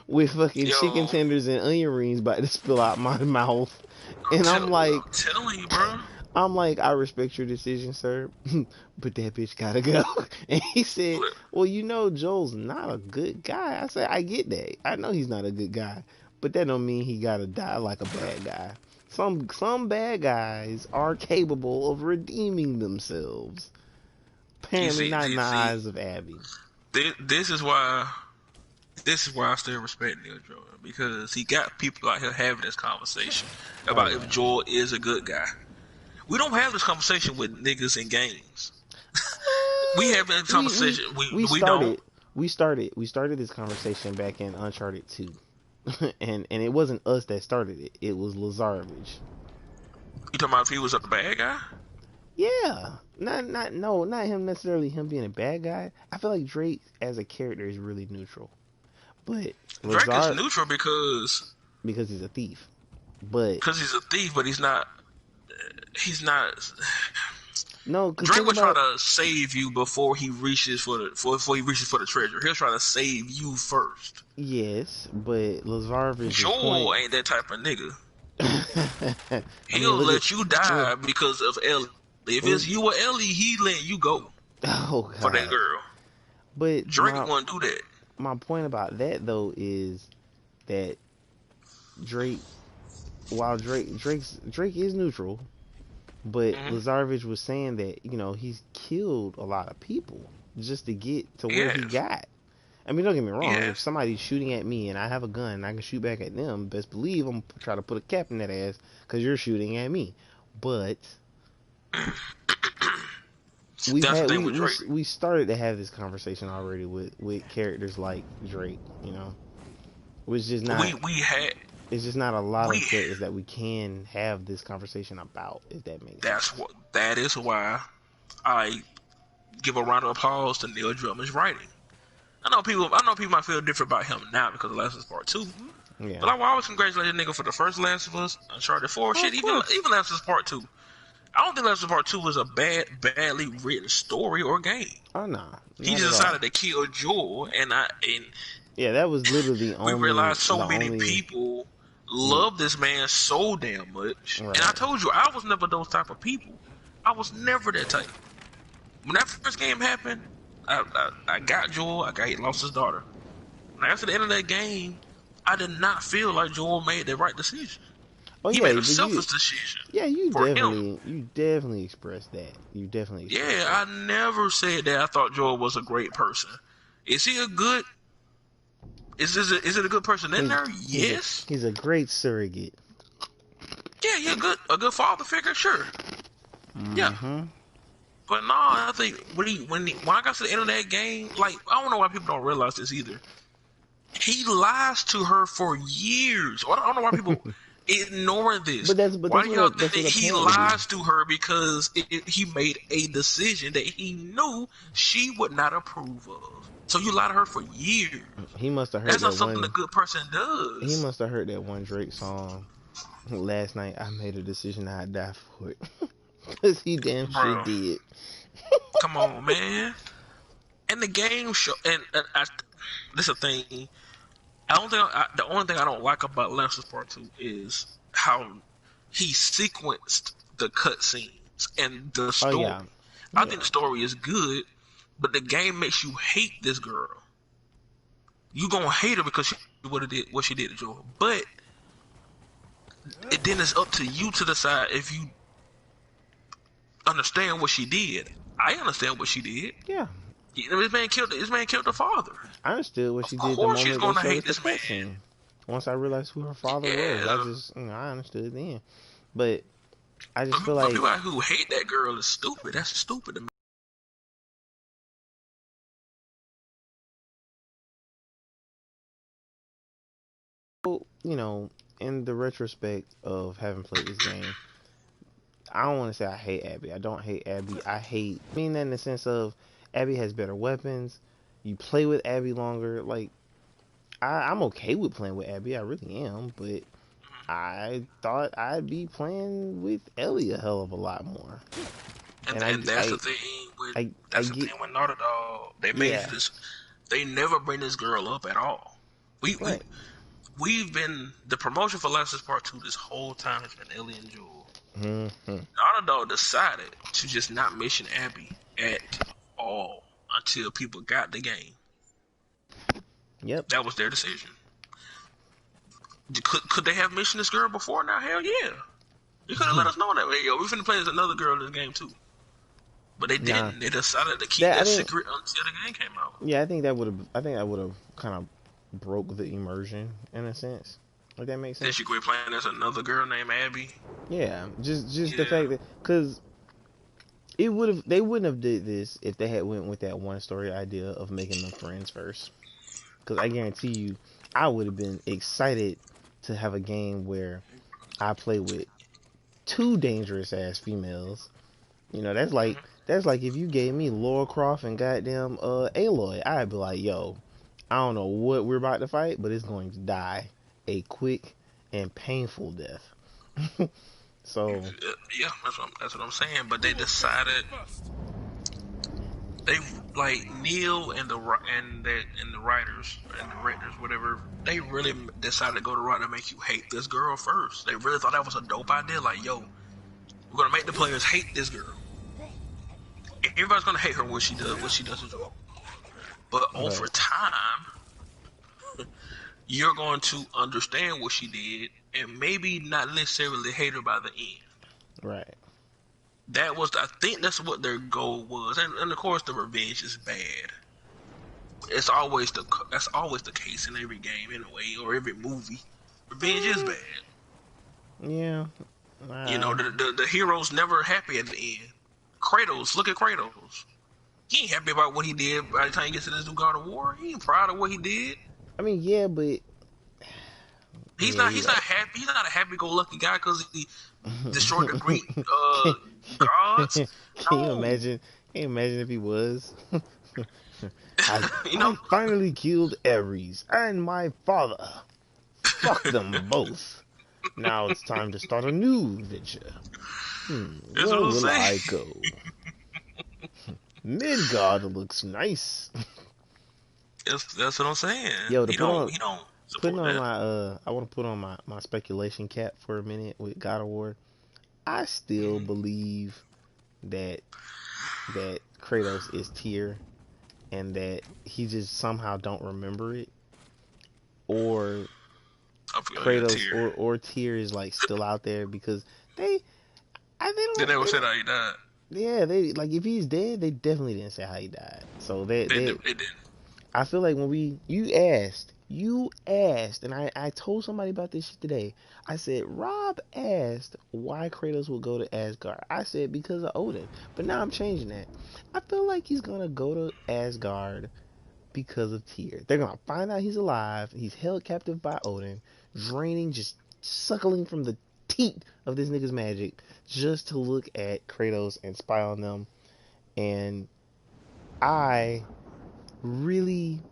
with fucking chicken Yo, tenders and onion rings about to spill out my mouth, and I'm telling you, bro. I'm like, I respect your decision, sir, but that bitch gotta go. And he said, Look, well, Joel's not a good guy. I said, I get that. I know he's not a good guy, but that don't mean he gotta die like a bad guy. Some bad guys are capable of redeeming themselves. you Apparently see, not in see, the see. eyes of Abby. This is why. This is why I still respect Neil Jordan because he got people out here having this conversation Oh about if yeah. Joel is a good guy. We don't have this conversation with niggas in games. We have this We conversation. we We don't. started we started this conversation back in Uncharted 2. And it wasn't us that started it. It was Lazarevich. You talking about if he was a bad guy? Yeah, not him necessarily him being a bad guy. I feel like Drake as a character is really neutral, but Drake is Lazard neutral because he's a thief. But because he's a thief, but he's not. He's not. no, cause Drake think will try about to save you before he reaches before he reaches for the treasure. He'll try to save you first. yes, but Lazarvich's Joel point. ain't that type of nigga. I mean, He'll look at let you I mean, die because of Ellie. If it's you or Ellie, he letting you go oh for that god. girl. But Drake won't do that. my point about that though is that Drake, while Drake is neutral, but Hmm. Lazarevich was saying that he's killed a lot of people just to get to where he Yes. got. I mean, don't get me wrong. If Yes. somebody's shooting at me and I have a gun and I can shoot back at them, best believe I'm gonna try to put a cap in that ass because you're shooting at me. But we've That's the had thing with Drake. we started to have this conversation already with characters like Drake. Which is not We had it's just not a lot we of characters that we can have this conversation about, if that makes sense. that is why I give a round of applause to Neil Druckmann's writing. I know people might feel different about him now because of Last of Us Part Two. Yeah. But I will always congratulate the nigga for the first Last of Us, Uncharted 4, Oh, shit, of course. even Last of Us Part 2. I don't think Last of Us Part 2 was a badly written story or game. Oh no, He not just at all. decided to kill Joel, and Yeah, that was literally we realized so the many only people yeah, love this man so damn much. And I right. told you, I was never those type of people. I was never that type. When that first game happened, I got Joel, he lost his daughter. And after the end of that game, I did not feel like Joel made the right decision. Oh He yeah, made a but selfish decision you for him. definitely expressed that. You definitely expressed Yeah, that. I never said that I thought Joel was a great person. Is he a good? Is it a good person in He's there? Yes. he's a great surrogate. Yeah, he a good father figure, sure. Yeah, Mm-hmm. but no, I think when I got to the end of that game, like I don't know why people don't realize this either. He lies to her for years. I don't know why people ignore this. Why do y'all think That's that what a he parent would do. lies to her because he made a decision that he knew she would not approve of? So you lie to her for years. He must have heard That's not that something a one. good person He does. must have heard that one Drake song last night. I made a decision I'd die for it, cause he damn sure Bro, did. come on, man. And the game show, this is the thing. The only thing I don't like about Last of Us Part Two is how he sequenced the cutscenes and the Oh story. yeah, I think yeah. the story is good, but the game makes you hate this girl. You gonna hate her because what she did to Joel. But then it's up to you to decide if you understand what she did. I understand what she did. Yeah, This man killed the father. I understood what Of she did the course she's moment they gonna showed hate us the this man. cutscene. Once I realized who her father was, I Yeah. just I understood then. But I just feel But like people who hate that girl is stupid. That's stupid to me. in the retrospect of having played this game, I don't want to say I hate Abby. I don't hate Abby. I mean that in the sense of Abby has better weapons. You play with Abby longer. Like I'm okay with playing with Abby. I really am. But I thought I'd be playing with Ellie a hell of a lot more. And And that's the thing with I get Naughty Dog. They made yeah this. They never bring this girl up at all. We we right. we've been the promotion for Last of Us Part Two this whole time has been Ellie and Joel. Hmm. Naughty Dog decided to just not mention Abby at all until people got the game. Yep. That was their decision. Could they have mentioned this girl before now? Hell yeah. You could have let us know that. Hey, yo, we finna play as another girl in this game too. But they Nah. didn't. They decided to keep That I that think secret until the game came out. yeah, I think that would have kind of broke the immersion in a sense. If that makes Then sense. she quit playing as another girl named Abby. Yeah, just the Yeah. fact that cuz they wouldn't have did this if they had went with that one story idea of making them friends first. Cuz I guarantee you I would have been excited to have a game where I play with two dangerous ass females That's like if you gave me Laura Croft and goddamn Aloy, I'd be like, yo, I don't know what we're about to fight, but it's going to die a quick and painful death. So Yeah, that's what I'm saying. But they decided they like Neil and the writers and the directors, whatever. They really decided to go the route to make you hate this girl first. They really thought that was a dope idea. Like, yo, we're gonna make the players hate this girl. Everybody's gonna hate her what she does is wrong. But over right, time, you're going to understand what she did and maybe not necessarily hate her by the end. right. That was, I think, that's what their goal was, and of course, the revenge is bad. That's always the case in every game, in a way, or every movie. Revenge is bad. Yeah. You know, the hero's never happy at the end. Kratos, look at Kratos. He ain't happy about what he did by the time he gets to this new God of War. He ain't proud of what he did. I mean, yeah, but He's yeah, not. you're He's not right. happy. He's not a happy-go-lucky guy because he destroyed the Greek gods. Can you No, imagine? Can you imagine if he was? I you know. I finally killed Ares and my father. Fuck them both. Now it's time to start a new venture. That's Where what I'm will saying. I go? Midgard looks nice. That's what I'm saying. Yo, to He put don't. on He don't putting support on that. my I want to put on my speculation cap for a minute with God of War. I still Mm-hmm. believe that Kratos is Tyr and that he just somehow don't remember it, or I feel like a Kratos tear. or Tyr is like still out there because they They never they said don't how he died. yeah, they like if he's dead they definitely didn't say how he died. So They didn't. I feel like when you asked, and I told somebody about this shit today. I said Rob asked why Kratos would go to Asgard. I said because of Odin, but now I'm changing that. I feel like he's gonna go to Asgard because of Tyr. They're gonna find out he's alive. He's held captive by Odin, draining, just suckling from the teat of this nigga's magic, just to look at Kratos and spy on them. And I really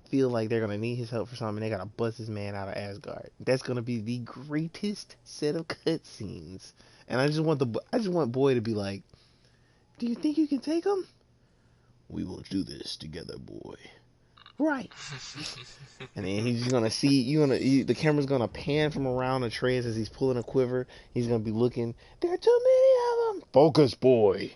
feel like they're gonna need his help for something. They gotta bust this man out of Asgard. That's gonna be the greatest set of cutscenes. And I just want Boy to be like, "Do you think you can take him? We will do this together, boy." Right. And then he's just gonna see the camera's gonna pan from around Atreus as he's pulling a quiver. He's gonna be looking. There are too many of them. Focus, boy.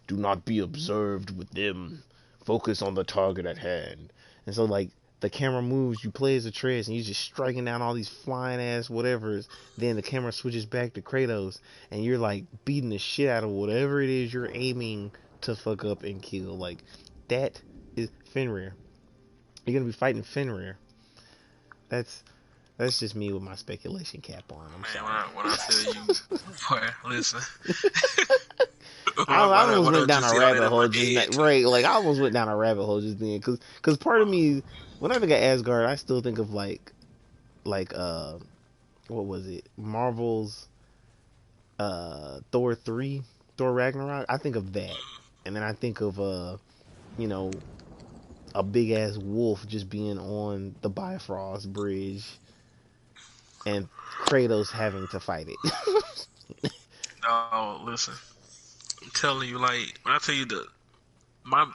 Do not be observed with them. Focus on the target at hand. And so like the camera moves, you play as Atreus, and you're just striking down all these flying ass whatevers. Then the camera switches back to Kratos, and you're like beating the shit out of whatever it is you're aiming to fuck up and kill. Like that is Fenrir. You're gonna be fighting Fenrir. That's that's just me with my speculation cap on. I'm Man, sorry. when I tell you, boy, listen. I almost Why went don't you down a see how they rabbit done hole run just the edge to right. Like I almost went down a rabbit hole just then, cause part of me, when I think of Asgard, I still think of like what was it? Marvel's Thor 3, Thor Ragnarok. I think of that, and then I think of you know a big ass wolf just being on the Bifrost Bridge and Kratos having to fight it. Oh, listen. I'm telling you, like when I tell you my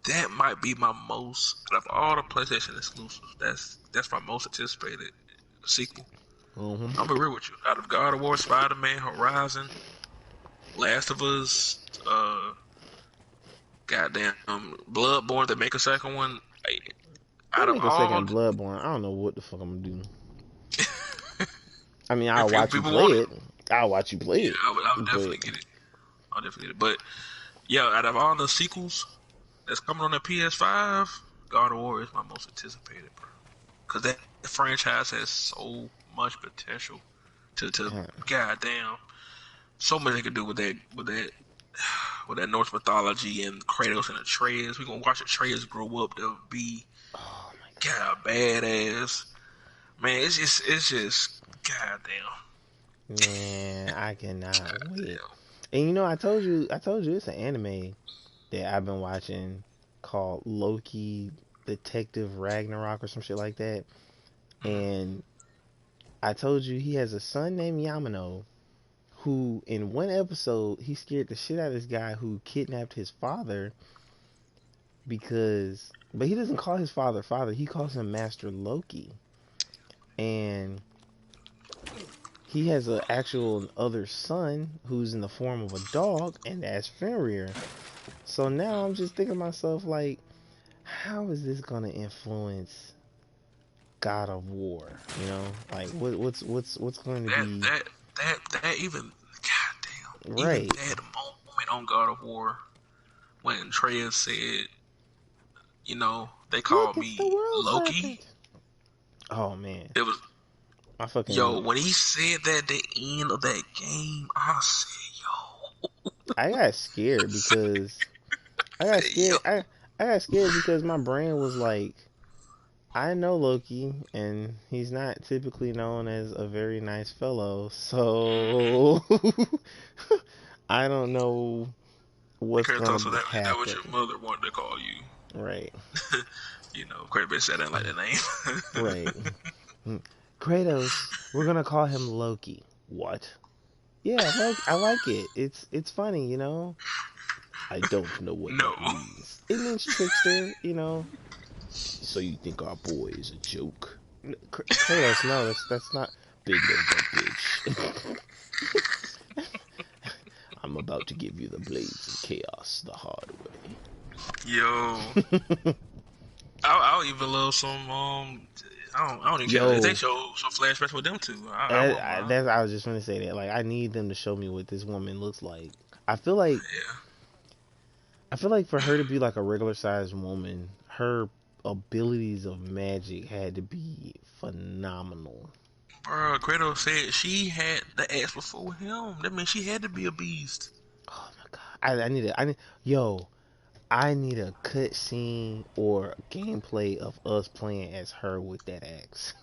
that might be my most out of all the PlayStation exclusives. That's my most anticipated sequel. hmm I'm gonna be real with you. Out of God of War, Spider Man, Horizon, Last of Us, goddamn Bloodborne. They make a second one. Like, They out of make a all, second Bloodborne. I don't know what the fuck I'm gonna do. I mean, I'll if watch you people play want it, it. I'll watch you play yeah, it. I would But definitely get it. I'll definitely get it. But yeah, out of all the sequels that's coming on the PS5, God of War is my most anticipated, bro. Because that franchise has so much potential to goddamn so much they could do with that Norse mythology and Kratos and Atreus. We're gonna watch Atreus grow up to be oh my god badass. Man, it's just goddamn. god, man, I cannot wait. Goddamn. And I told you it's an anime that I've been watching called Loki Detective Ragnarok or some shit like that. And I told you he has a son named Yamano who in one episode he scared the shit out of this guy who kidnapped his father because but he doesn't call his father father, he calls him Master Loki. And he has an actual other son who's in the form of a dog, and that's Fenrir. So now I'm just thinking to myself like, how is this gonna influence God of War? You know, like what's going to That be that that even, goddamn, even right? that moment on God of War when Treyas said, they Look, called it's the me world Loki. serpent. Oh man, It was, I fucking yo, when he said that at the end of that game, I said, yo, I got scared because I got yo, scared. I got scared because my brain was like, I know Loki, and he's not typically known as a very nice fellow, so I don't know what's because gonna so that was happen. your mother wanted to call you. Right, Quite a bit said that like the name. right. Kratos, we're gonna call him Loki. What? Yeah, Loki. I like it. It's funny, you know. I don't know what No. that means. It means trickster, you know. So you think our boy is a joke? Kratos, no, that's not big nose a bitch. I'm about to give you the blades of chaos the hard Yo, way. I'll even love some. I don't even care if they Yo, show some flashbacks with them too. I won't mind. I was just gonna say that. Like, I need them to show me what this woman looks like. I feel like Yeah, I feel like for her to be like a regular sized woman, her abilities of magic had to be phenomenal. bro. Kratos said she had the axe before him. That means she had to be a beast. Oh my god. Yo, I need a cut scene or gameplay of us playing as her with that axe.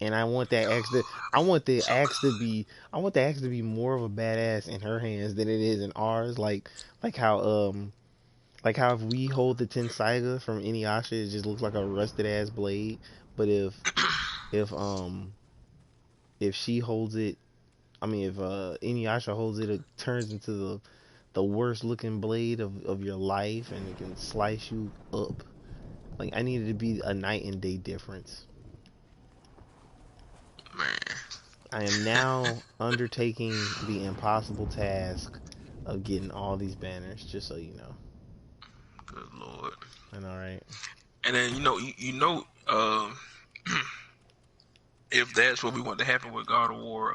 And I want that axe to I want the So axe to good. be I want the axe to be more of a badass in her hands than it is in ours. Like how like how if we hold the Tensaiga from Inuyasha, it just looks like a rusted ass blade. But if if she holds it, I mean if Inuyasha holds it, it turns into the worst looking blade of your life, and it can slice you up. Like I need it to be a night and day difference. Man, I am now undertaking the impossible task of getting all these banners, just so you know. good lord. And all right. And then if that's what we want to happen with God of War,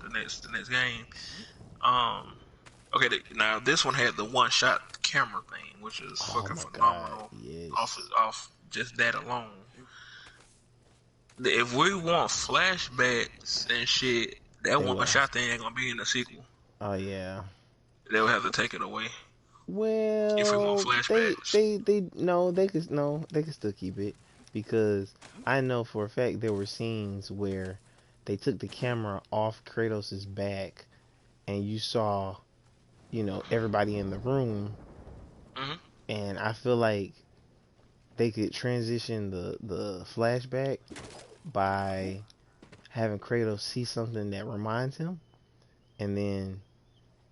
the next game. Um, okay, now this one had the one shot camera thing, which is Oh fucking my god, phenomenal. Off yes. off just that alone. If we want flashbacks and shit, that They one will. shot thing ain't gonna be in the sequel. Oh yeah. They'll have to take it away if we want Well, flashbacks. they could still keep it because I know for a fact there were scenes where they took the camera off Kratos's back and you saw, everybody in the room, Hmm. and I feel like they could transition the flashback by having Kratos see something that reminds him, and then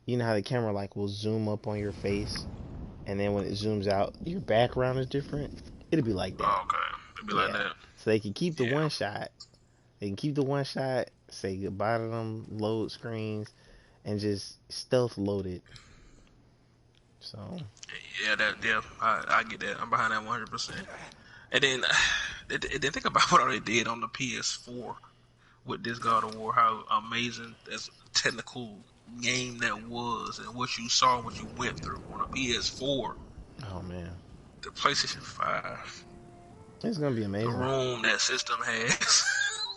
you know how the camera like will zoom up on your face, and then when it zooms out, your background is different. It'll be like that. Oh, okay, it'd be like Yeah. that. So they can keep the Yeah, one shot. They can keep the one shot, say goodbye to them load screens, and just stealth load it. So, yeah. I get that. I'm behind that 100%. And then, they think about what all they did on the PS4 with this God of War. How amazing as technical game that was, and what you saw, what you went through on a PS4. oh man, The PlayStation 5, it's gonna be the amazing. room that system has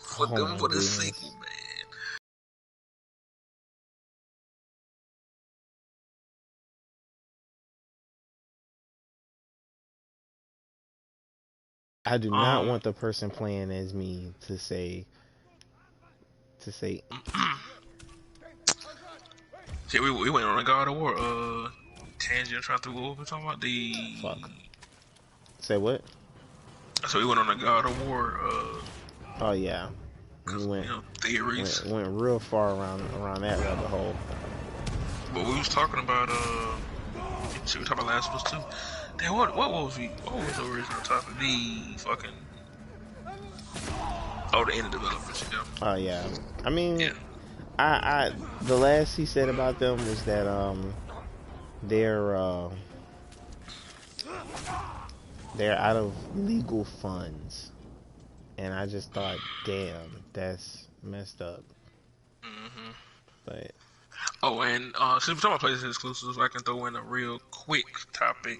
for Oh them my for the sequel, goodness. man. I do not Um, want the person playing as me to say See, we went on a God of War tangent trying to go over talking about the. Fuck. Say what? So we went on a God of War Oh yeah. We went theories. went real far around that rabbit hole. But we was talking about shit, we talking about Last of Us 2. Damn, what was the original topic? The fucking the indie developers, yeah. Oh yeah. I mean, Yeah. I the last he said about them was that they're they're out of legal funds, and I just thought, damn, that's messed up. hmm But Oh, and since we're talking about PlayStation exclusives, I can throw in a real quick topic.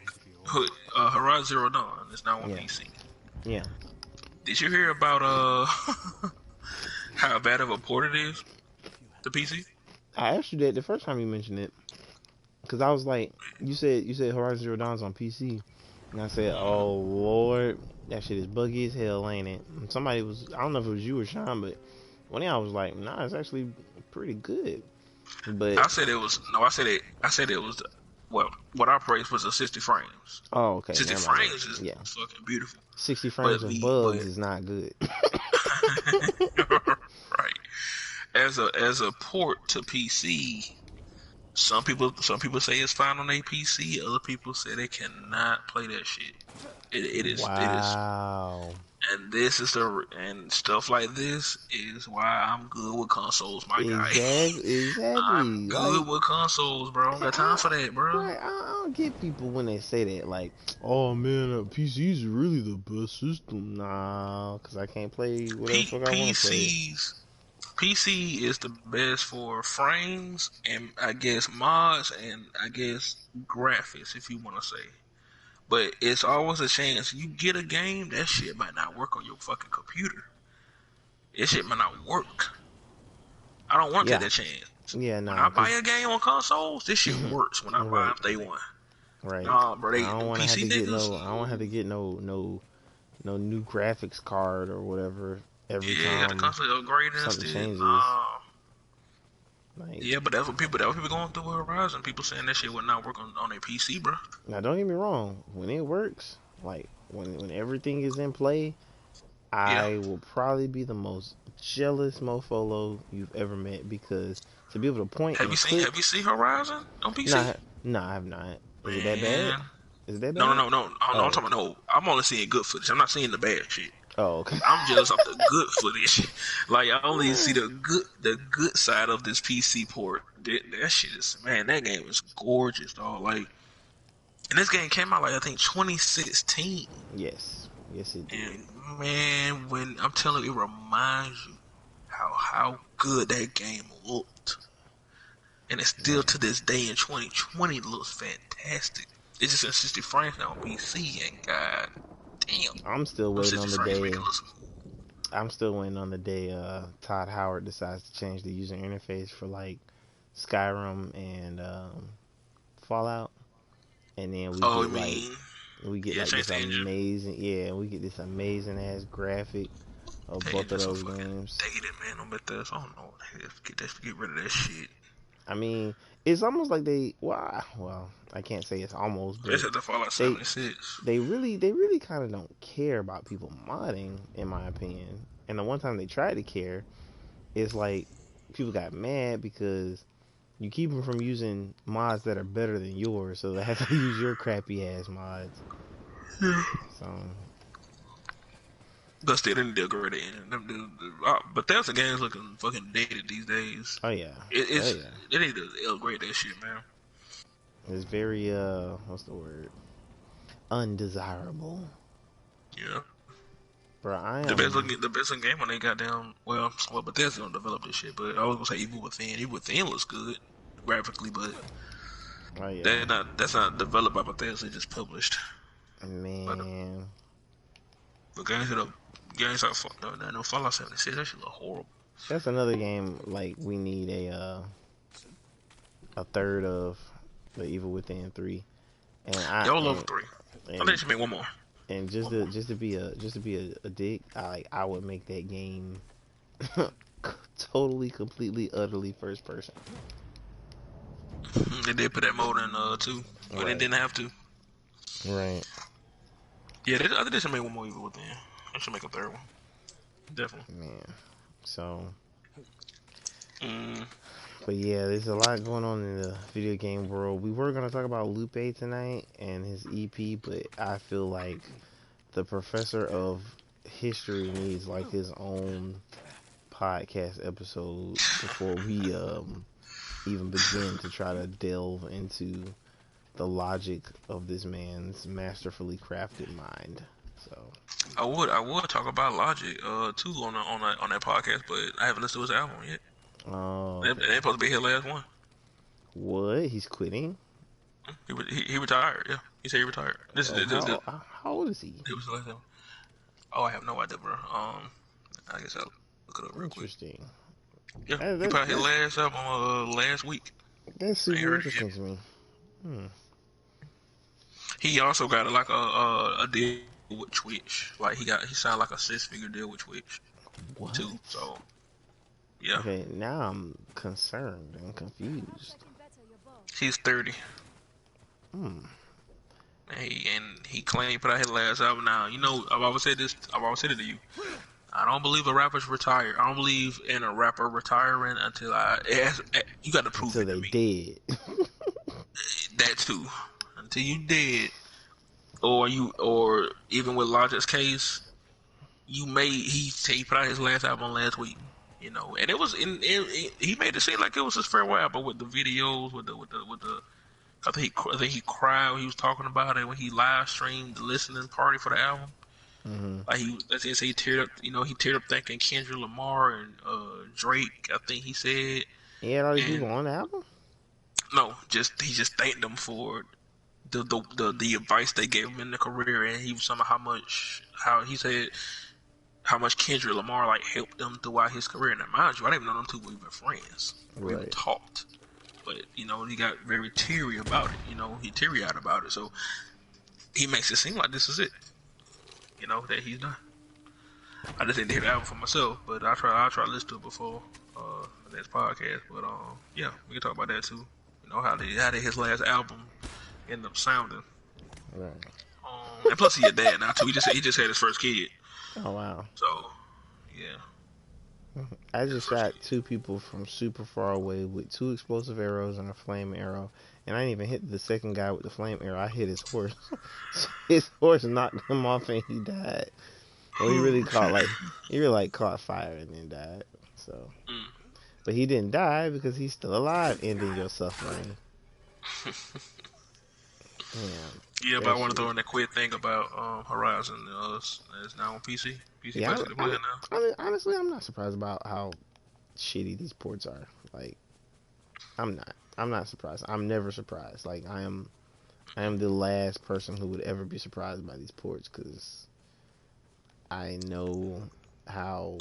Horizon Zero Dawn is now on yeah, PC. yeah, Did you hear about how bad of a port it is to PC? I actually did the first time you mentioned it, because I was like, you said Horizon Zero Dawn's on PC, and I said, oh Lord, that shit is buggy as hell, ain't it? And somebody was, I don't know if it was you or Sean, but one of y'all was like, nah, it's actually pretty good. But I said it was no. I said it was. Well, what I praised was the 60 frames. oh, okay, 60 never mind then. frames is Yeah, fucking beautiful. 60 frames But of me, bugs but is not good. right as a port to PC, some people say it's fine on a PC. Other people say they cannot play that shit. It is, Wow. and this is and stuff like this is why I'm good with consoles, my guy. I'm Exactly. good Like, with consoles, bro. I don't got time for that, bro. right, I don't get people when they say that. Like, oh man, PC's really the best system. Nah, because I can't play whatever fuck I want to play. PCs PC is the best for frames and I guess mods and I guess graphics if you want to say. But it's always a chance you get a game that shit might not work on your fucking computer. It shit might not work. I don't want to take Yeah, that chance. yeah, When nah, I buy cause a game on consoles, this shit works when I buy right, it day one. right. Nah, bro, I they don't them want to have PC to get niggas. no. I don't have to get no new graphics card or whatever every Yeah, got the time constantly upgrading and something shit. changes. Nah. Like, Yeah, but that's what people going through with Horizon. People saying that shit would not work on a PC, bro. now don't get me wrong. When it works, like when everything is in play, Yeah. I will probably be the most jealous mofolo you've ever met because to be able to point Have you and seen click. Have you seen Horizon on PC? Nah, nah, I have not. Is it that bad? Man, Is it that no, no, bad? no, no. I'm Oh, talking about no. I'm only seeing good footage. I'm not seeing the bad shit. oh, okay. I'm jealous of the good footage. Like I only see the good side of this PC port. That shit is man. That game is gorgeous, dog. Like, and this game came out like I think 2016. Yes, yes, it did. And man, when I'm telling you, it reminds you how good that game looked. And it's still Man, to this day in 2020 looks fantastic. It's just in 60 frames now on PC, and god damn, I'm still those waiting 60 on the frames make it day. look smooth. I'm still waiting on the day. Todd Howard decides to change the user interface for like Skyrim and Fallout, and then Oh, I mean, we get yeah, like change this the engine. amazing, yeah, we get this amazing ass graphic of That both of engine's so those fucking games. dated, man. On Bethesda, I don't know. Get rid of that shit. I mean, it's almost like well, I can't say it's almost, They but said the Fallout they 76. they really kind of don't care about people modding, in my opinion. And the one time they tried to care, it's like people got mad because you keep them from using mods that are better than yours, so they have to use your crappy ass mods. Yeah. So, But still, they need to upgrade the engine. Bethesda games looking fucking dated these days. oh yeah, It, oh it's yeah, they need to upgrade that shit, man. it's very what's the word? Undesirable, Yeah. bro. I The best looking game when they got down. Well, Bethesda don't develop this shit, but I was gonna say Evil Within. Evil Within looks good graphically, but oh yeah, that's not developed by Bethesda. Just published. But man. the games like no Fallout 76. That shit look horrible. That's another game like we need a third of the Evil Within 3. And I Y'all level three. I think they and should make one more. and One more. just to be a dick, I would make that game totally completely utterly first person. They did put that mode in 2, but they Right. didn't have to. Right. Yeah, I think they should make one more Evil Within. They should make a third one. Definitely. Man. So, Mm. but yeah, there's a lot going on in the video game world. We were gonna talk about Lupe tonight and his EP, but I feel like the professor of history needs like his own podcast episode before we even begin to try to delve into the logic of this man's masterfully crafted mind. So I would talk about Logic too on that podcast, but I haven't listened to his album yet. oh, They okay. supposed to be his last one. What? He's quitting? He retired. Yeah, he said he retired. Oh, how old is he? It was the last one. Oh, I have no idea, bro. I guess I'll look it up real quick. Interesting. Yeah, That, he that, put out his that's last album last week. that's I ain't super heard it yet. interesting to me. Hmm. He also got like a deal with Twitch. Like he signed like a 6-figure deal with Twitch What? too. So yeah, Okay, now I'm concerned and confused. he's 30. Hmm. And he claimed he put out his last album. Now you know I've always said this. I've always said it to you. I don't believe a rapper's retired. I don't believe in a rapper retiring until you got to prove Until it to they me. dead. That too, until you dead, or even with Logic's case, he put out his last album last week. You know, and it was he made it seem like it was his farewell album with the videos with the. I think he cried when he was talking about it when he live streamed the listening party for the album. Hmm. Like he teared up. You know, he teared up thanking Kendrick Lamar and Drake. I think he said. He had all these people And on the album? no, he just thanked them for the advice they gave him in the career, and he was talking about how he said how much Kendrick Lamar like helped them throughout his career. And mind you, I didn't even know them two were even friends. We even Right. talked, but you know he got very teary about it. You know he teary eyed about it. So he makes it seem like this is it. You know that he's done. I just didn't hear the album for myself, but I try to listen to it before this podcast. But yeah, we can talk about that too. You know how did his last album end up sounding. Right. And plus he a dad now too. He just had his first kid. Oh, wow. So yeah. I just shot two people from super far away with two explosive arrows and a flame arrow. And I didn't even hit the second guy with the flame arrow. I hit his horse. His horse knocked him off and he died. Well, he really caught fire and then died. So, but he didn't die because he's still alive, ending your suffering. Yeah, but I want to throw in that quick thing about Horizon. It's now on PC. PC Yeah, basically playing now. honestly, I'm not surprised about how shitty these ports are. Like, I'm not. I'm not surprised. I'm never surprised. Like, I am the last person who would ever be surprised by these ports because I know how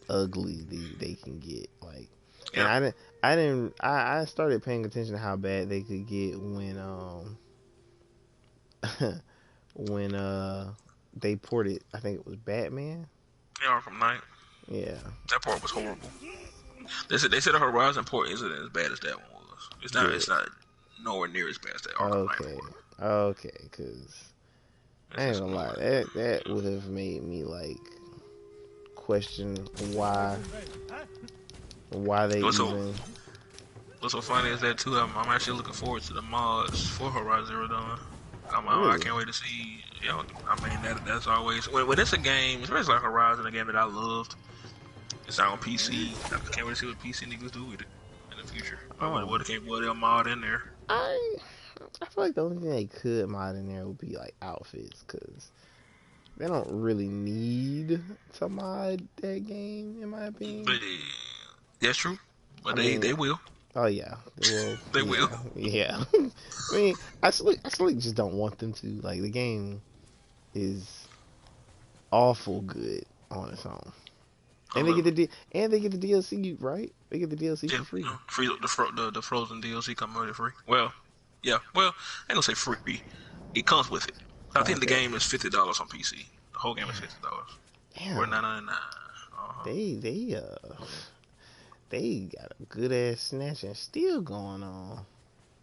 ugly they can get. Like, and I started paying attention to how bad they could get when when they ported, I think it was Batman. Yeah, Arkham Knight. Yeah. That part was horrible. They said the Horizon port isn't as bad as that one was. It's not. Good. It's not nowhere near as bad as that Arkham Knight Okay. port. Okay, because I ain't gonna lie, that would have made me like question why they What's even. so funny is that too. I'm actually looking forward to the mods for Horizon Zero Dawn. I Really? can't wait to see. You know, I mean that's always when it's a game, especially like Horizon, a game that I loved. It's out on PC. I can't wait to see what PC niggas do with it in the future. What they'll mod in there. I feel like the only thing they could mod in there would be like outfits, because they don't really need to mod that game, in my opinion. But that's true. But they will. Oh yeah, well, They will. Yeah. I mean, I still just don't want them to. Like, the game is awful good on its own, and they get the DLC, right? They get the DLC for free. The Frozen DLC coming out free. Well, yeah. Well, I ain't gonna say free. It comes with it. I think the game is $50 on PC. The whole game is $50. Damn. Or $9.99. They got a good ass snatch and steal going on.